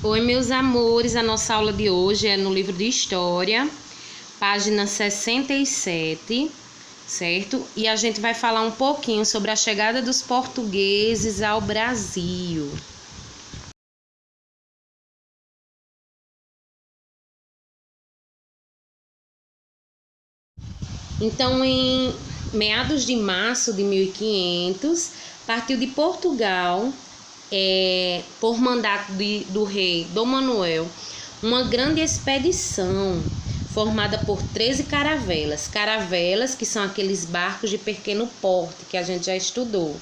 Oi, meus amores, a nossa aula de hoje é no livro de História, página 67, certo? E a gente vai falar um pouquinho sobre a chegada dos portugueses ao Brasil. Então, em meados de março de 1500, partiu de Portugal, por mandato do rei Dom Manuel, uma grande expedição formada por 13 caravelas. Caravelas, que são aqueles barcos de pequeno porte que a gente já estudou.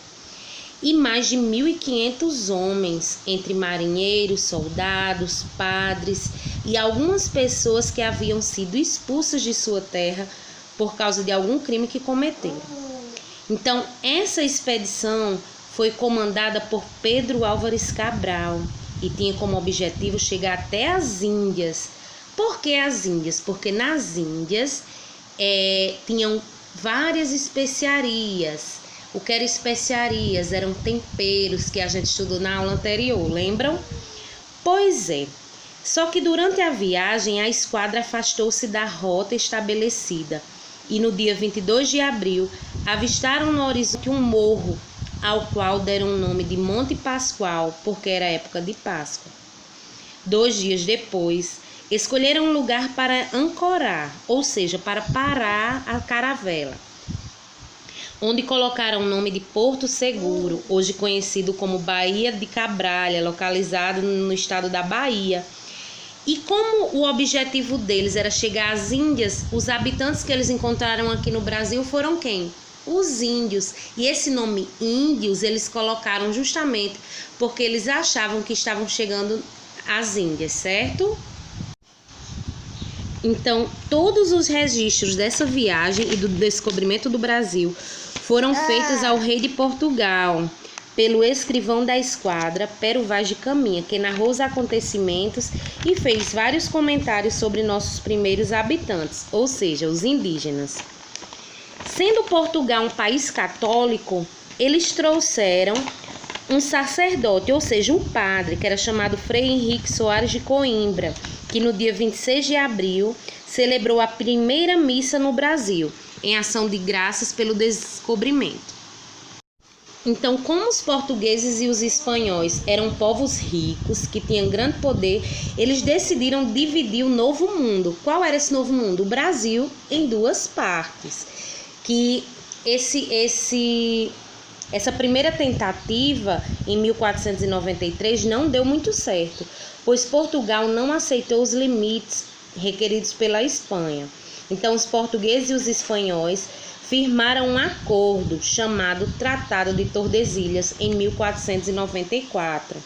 E mais de 1.500 homens, entre marinheiros, soldados, padres e algumas pessoas que haviam sido expulsas de sua terra por causa de algum crime que cometeram. Então, essa expedição foi comandada por Pedro Álvares Cabral e tinha como objetivo chegar até as Índias. Por que as Índias? Porque nas Índias tinham várias especiarias. O que eram especiarias? Eram temperos que a gente estudou na aula anterior, lembram? Pois é. Só que durante a viagem a esquadra afastou-se da rota estabelecida e no dia 22 de abril avistaram no horizonte um morro ao qual deram o nome de Monte Pascoal, porque era época de Páscoa. 2 dias depois, escolheram um lugar para ancorar, ou seja, para parar a caravela, onde colocaram o nome de Porto Seguro, hoje conhecido como Baía de Cabralha, localizado no estado da Bahia. E como o objetivo deles era chegar às Índias, os habitantes que eles encontraram aqui no Brasil foram quem? Os índios. E esse nome índios eles colocaram justamente porque eles achavam que estavam chegando às Índias, certo? Então, todos os registros dessa viagem e do descobrimento do Brasil foram feitos ao rei de Portugal, pelo escrivão da esquadra, Pero Vaz de Caminha, que narrou os acontecimentos e fez vários comentários sobre nossos primeiros habitantes, ou seja, os indígenas. Sendo Portugal um país católico, eles trouxeram um sacerdote, ou seja, um padre, que era chamado Frei Henrique Soares de Coimbra, que no dia 26 de abril celebrou a primeira missa no Brasil, em ação de graças pelo descobrimento. Então, como os portugueses e os espanhóis eram povos ricos, que tinham grande poder, eles decidiram dividir o Novo Mundo. Qual era esse Novo Mundo? O Brasil em duas partes. Que essa primeira tentativa, em 1493, não deu muito certo, pois Portugal não aceitou os limites requeridos pela Espanha. Então, os portugueses e os espanhóis firmaram um acordo chamado Tratado de Tordesilhas em 1494.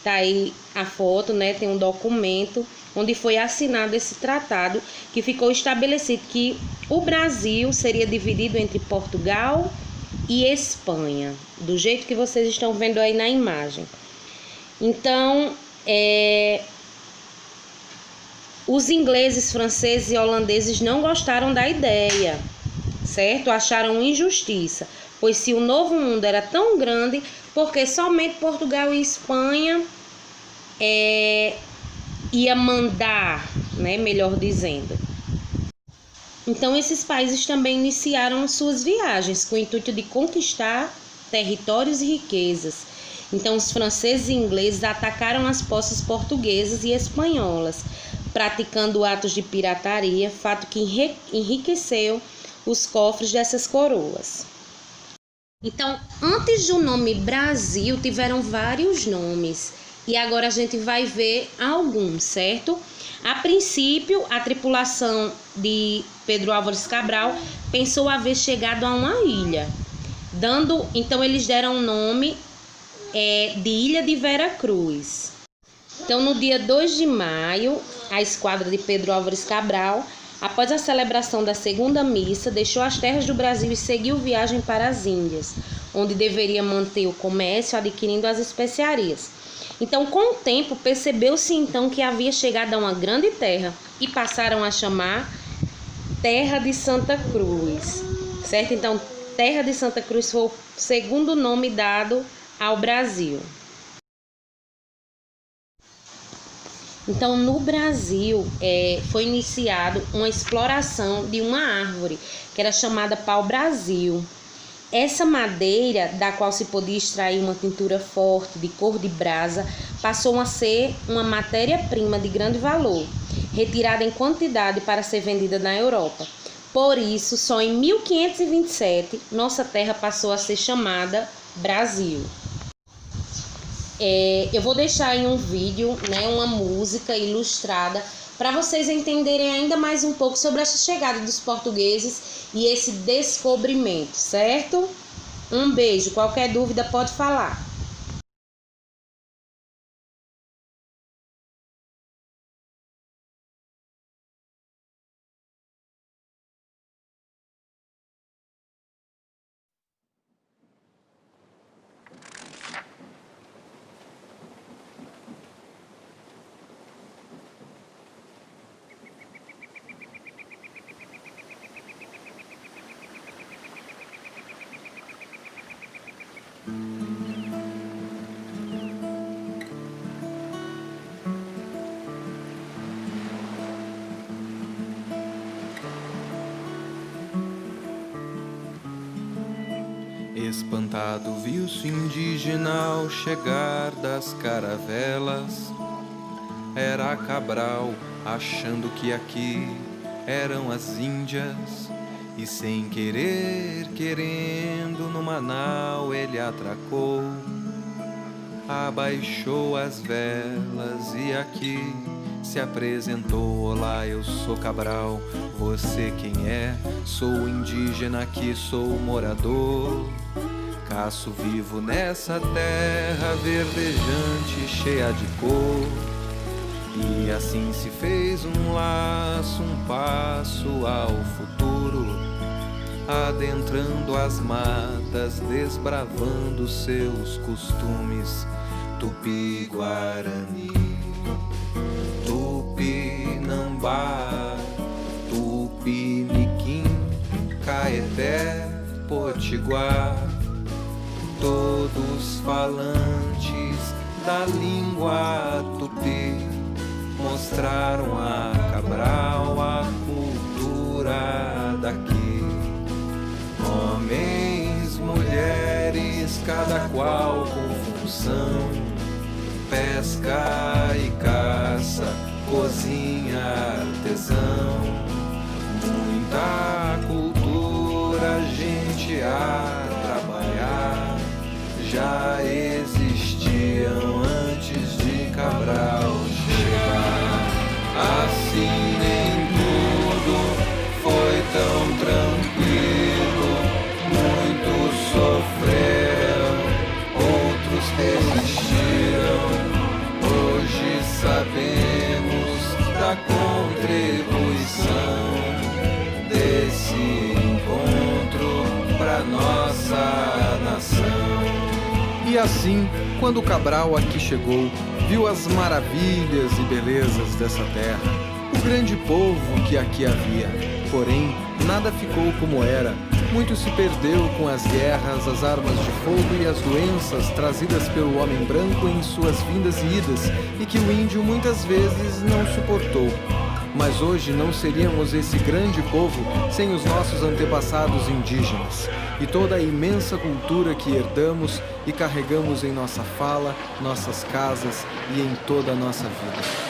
Tá aí a foto, né? Tem um documento onde foi assinado esse tratado, que ficou estabelecido que o Brasil seria dividido entre Portugal e Espanha, do jeito que vocês estão vendo aí na imagem. Então, os ingleses, franceses e holandeses não gostaram da ideia, certo? Acharam injustiça, pois se o Novo Mundo era tão grande, porque somente Portugal e Espanha ia mandar, né? Melhor dizendo. Então, esses países também iniciaram suas viagens com o intuito de conquistar territórios e riquezas. Então, os franceses e ingleses atacaram as posses portuguesas e espanholas, praticando atos de pirataria, fato que enriqueceu os cofres dessas coroas. Então, antes do nome Brasil, tiveram vários nomes. E agora a gente vai ver alguns, certo? A princípio, a tripulação de Pedro Álvares Cabral pensou haver chegado a uma ilha. Então, eles deram o nome de Ilha de Vera Cruz. Então, no dia 2 de maio, a esquadra de Pedro Álvares Cabral, após a celebração da segunda missa, deixou as terras do Brasil e seguiu viagem para as Índias, onde deveria manter o comércio adquirindo as especiarias. Então, com o tempo, percebeu-se então que havia chegado a uma grande terra e passaram a chamar Terra de Santa Cruz, certo? Então, Terra de Santa Cruz foi o segundo nome dado ao Brasil. Então, no Brasil, foi iniciado uma exploração de uma árvore, que era chamada pau-brasil. Essa madeira, da qual se podia extrair uma tintura forte de cor de brasa, passou a ser uma matéria-prima de grande valor, retirada em quantidade para ser vendida na Europa. Por isso, só em 1527, nossa terra passou a ser chamada Brasil. Eu vou deixar aí um vídeo, né, uma música ilustrada, para vocês entenderem ainda mais um pouco sobre essa chegada dos portugueses e esse descobrimento, certo? Um beijo, qualquer dúvida pode falar. Espantado viu-se indígena ao chegar das caravelas. Era Cabral, achando que aqui eram as Índias. E sem querer, querendo, no Manaus ele atracou. Abaixou as velas e aqui se apresentou. Olá, eu sou Cabral, você quem é? Sou indígena, aqui sou morador. Caço vivo nessa terra verdejante, cheia de cor. E assim se fez um laço, um passo ao futuro, adentrando as matas, desbravando seus costumes. Tupi-Guarani, Tupinambá, Tupiniquim, Caeté, Potiguar, todos falantes da língua tupi, mostraram a Cabral a cultura daqui. Homens, mulheres, cada qual com função, pesca e caça, cozinha, artesão. Muita cultura, gente a trabalhar, já existiam antes de Cabral chegar. Assim nem tudo foi tão tranquilo, muitos sofreram, outros resistiram. Hoje sabemos da contribuição desse encontro pra nossa nação. E assim, quando Cabral aqui chegou, viu as maravilhas e belezas dessa terra, o grande povo que aqui havia. Porém, nada ficou como era. Muito se perdeu com as guerras, as armas de fogo e as doenças trazidas pelo homem branco em suas vindas e idas, e que o índio muitas vezes não suportou. Mas hoje não seríamos esse grande povo sem os nossos antepassados indígenas e toda a imensa cultura que herdamos e carregamos em nossa fala, nossas casas e em toda a nossa vida.